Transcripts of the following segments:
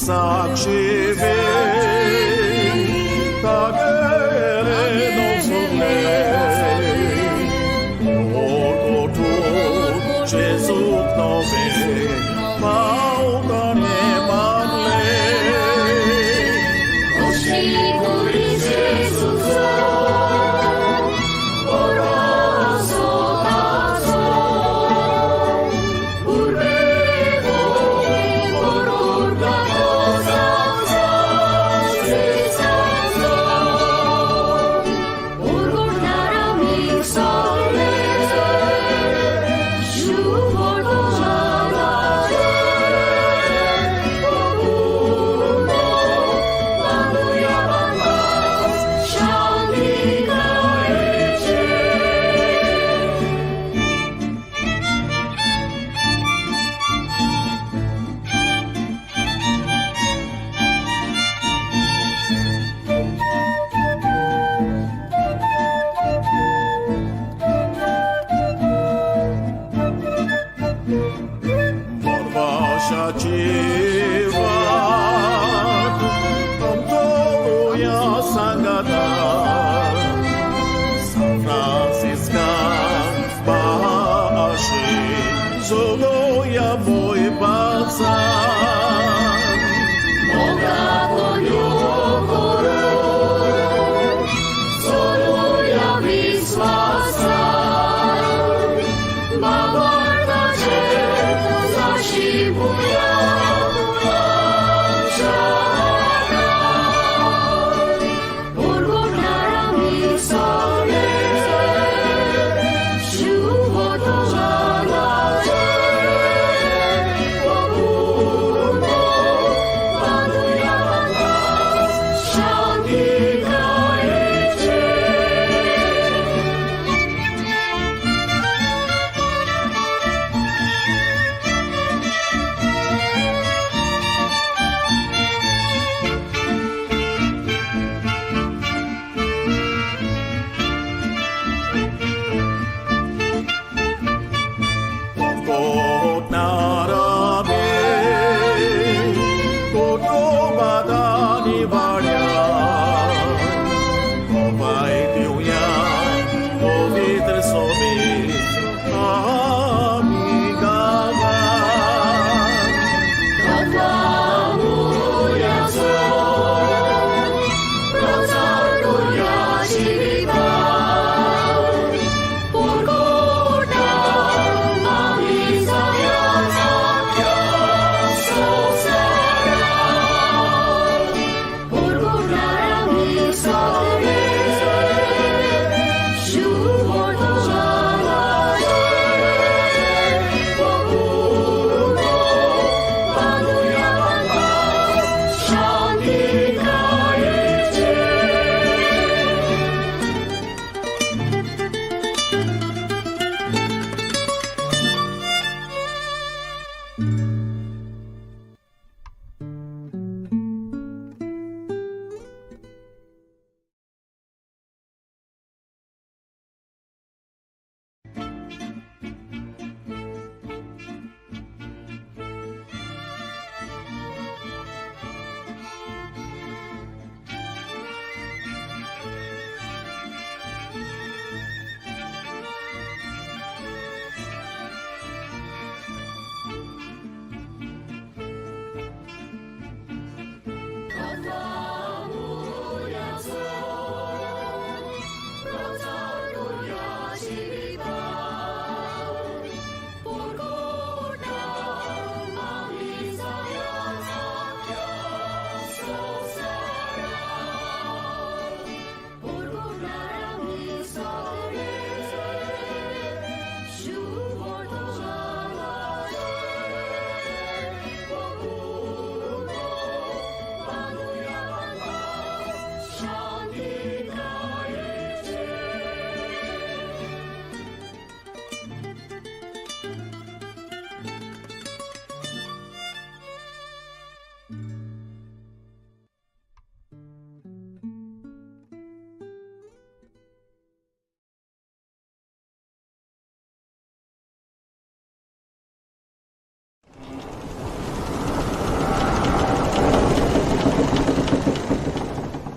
Sakshi 가게레 노솔레 오고토 제수 노베 마오가네 만레 오시 우리 제수서 오라소 가소 울베고 오로가고 사사 세상서 오르나라 믹설레 슈보도 나라레 오구모 마누야반다 샤니가 일제 Morbașaciva, Domnului Sangada, San Franciscan, Bași, Zoloia voi bazar. Bogato Iocoro, Zoloia visvasar, Babarda certo zașibuia, Urgurnara misole, Șuvoto jalare, Ogumo, Panuiana, Șantica ece.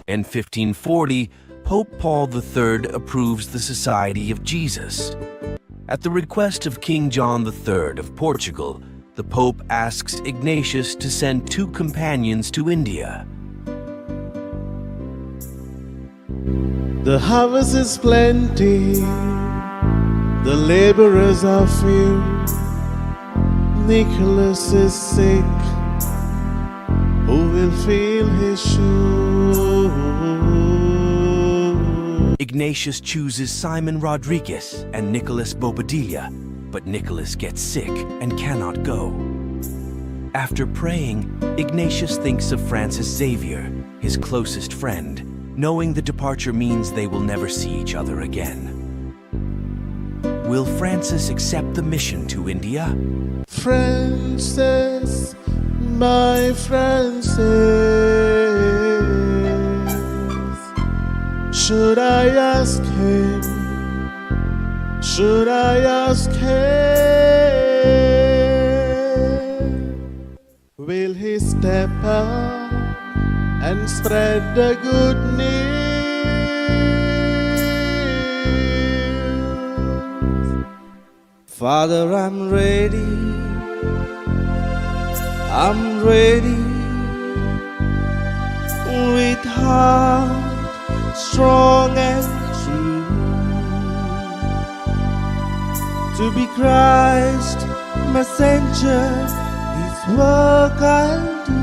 In 1540, Pope Paul III approves the Society of Jesus. At the request of King John III of Portugal, the Pope asks Ignatius to send 2 companions to India. The harvest is plenty, the laborers are few. Nicholas is sick, who will fill his shoes? Ignatius chooses Simon Rodriguez and Nicholas Bobadilla, but Nicholas gets sick and cannot go. After praying, Ignatius thinks of Francis Xavier, his closest friend, knowing the departure means they will never see each other again. Will Francis accept the mission to India? Francis, my Francis, should I ask him? Should I ask him? Will he step up and spread the good news? Father, I'm ready. I'm ready. With heart strong and true, to be Christ messenger, His work I'll do.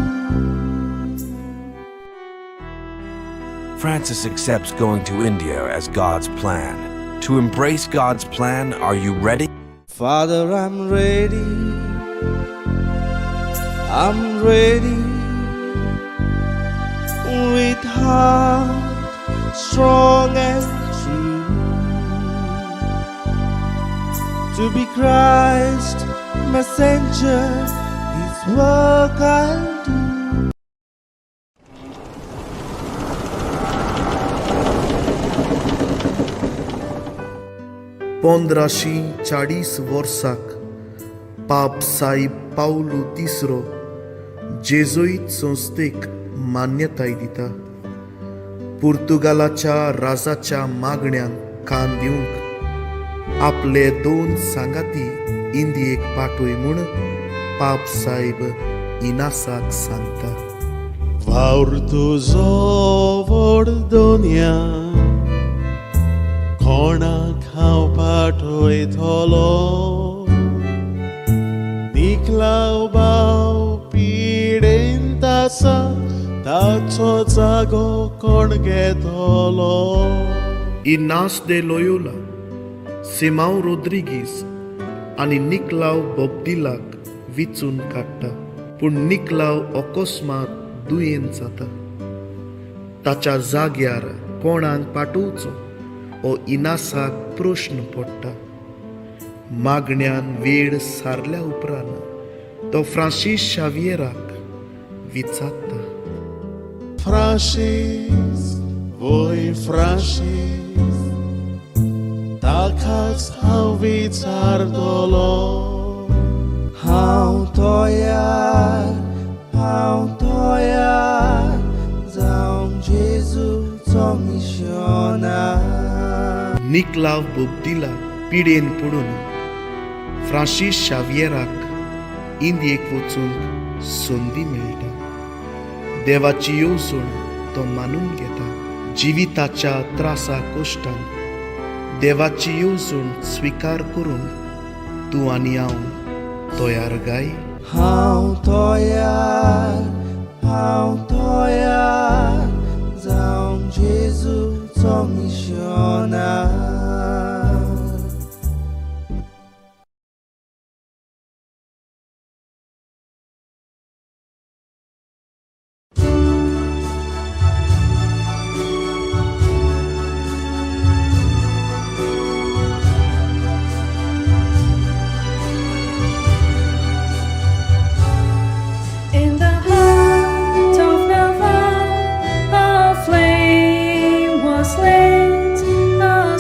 Francis accepts going to India as God's plan. To embrace God's plan, are you ready? Father, I'm ready. I'm ready. With heart strong and true, to be Christ messenger, His work I'll do. पंद्राशी 40 वर्साक पाप साईब Paulo तिसरो जेजुईत संस्थेक मान्यताय दिता. पुर्तुगालाच्या राजाच्या मागण्यांक कान दिवंक आपले 2 सांगाती इंदियेक पाठोय म्हूण पाप साईब इनासाक सांगता. वावर तुजो व्हड दोनया, कोणाक हांव पाठयतलो? निखलाव भाव पिडेंत आसा, ताचो जागो कोण घेतलो? इनास दे लोयोला, सिमाव रोद्रिगीस आनी निकलाव बोब्दिलाक विचून काडटा, पूण निकलाव अकस्मात दुयेंत जाता. ताच्या जाग्यार कोणाक पाठोवचो हो इनासाक प्रश्न पडटा. मागण्यान वेळ सारल्या उपरांत तो फ्रांसीस शावियराक विचारता. फ्रांसीस, वोय फ्रांसीस, ताकाच हांव विचारतलो. हांव तयार जावन जेजूचो मिशनार. निकलाव बोब्दिला पिडेन पडून फ्रांसीस शावियराक इंदियेक वचूंक संदी मेळटा. देवाची येवजण तो मानून घेता. जिविताच्या त्रासा कश्टान देवाची येवजण स्विकार करून तूं आनी हांव तयार गाय. हांव तयार जावन जेजूचो मिशनार. In the heart of Navarre, a flame was lit, a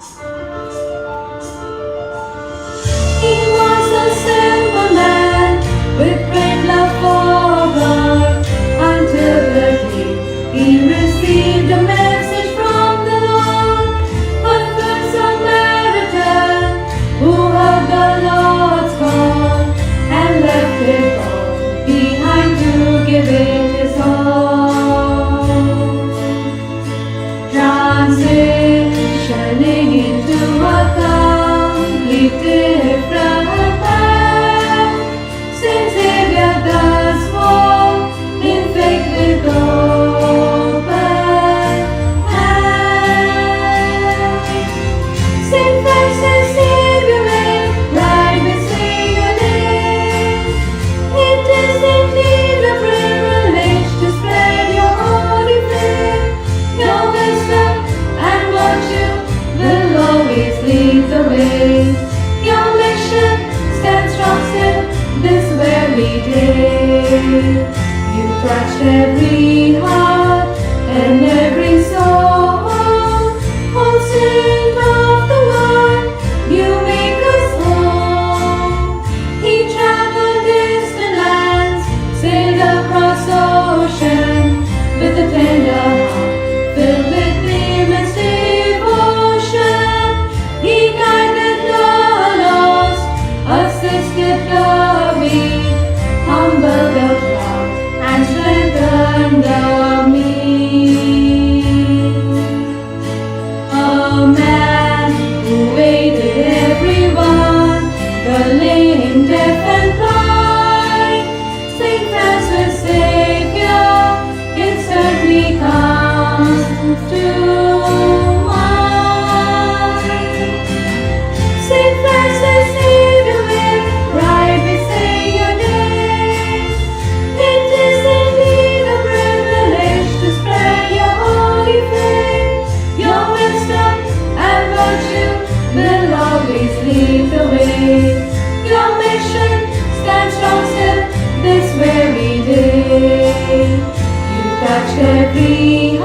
He was a simple man with great love for God until the day he received a message from the Lord. A good Samaritan who heard the Lord's call and left it all behind to give it his all. Transitioning into a complete different path, Saint Xavier does walk in faith with open hands. Saint Francis Xavier made right with sing your name. It is indeed a privilege to spread your holy flame. Your wisdom and virtue will always lead the way. Your mission stands strong still this very day. You touched every heart and every soul. Oh, Saint of the world, you make us whole. He traveled distant lands, sailed across ocean with a tender heart filled with immense devotion. He guided the lost, assisted the weak, humbled the proud, and strengthened the meek. A man who aided everyone, the lame, deaf, and blind. Saint Francis Xavier, it certainly comes to mind. Saint Francis Xavier, make right we say your name. It is indeed a privilege to spread your holy flame. Your wisdom and virtue will always lead the way. Your mission stands strong still this very day. You touched every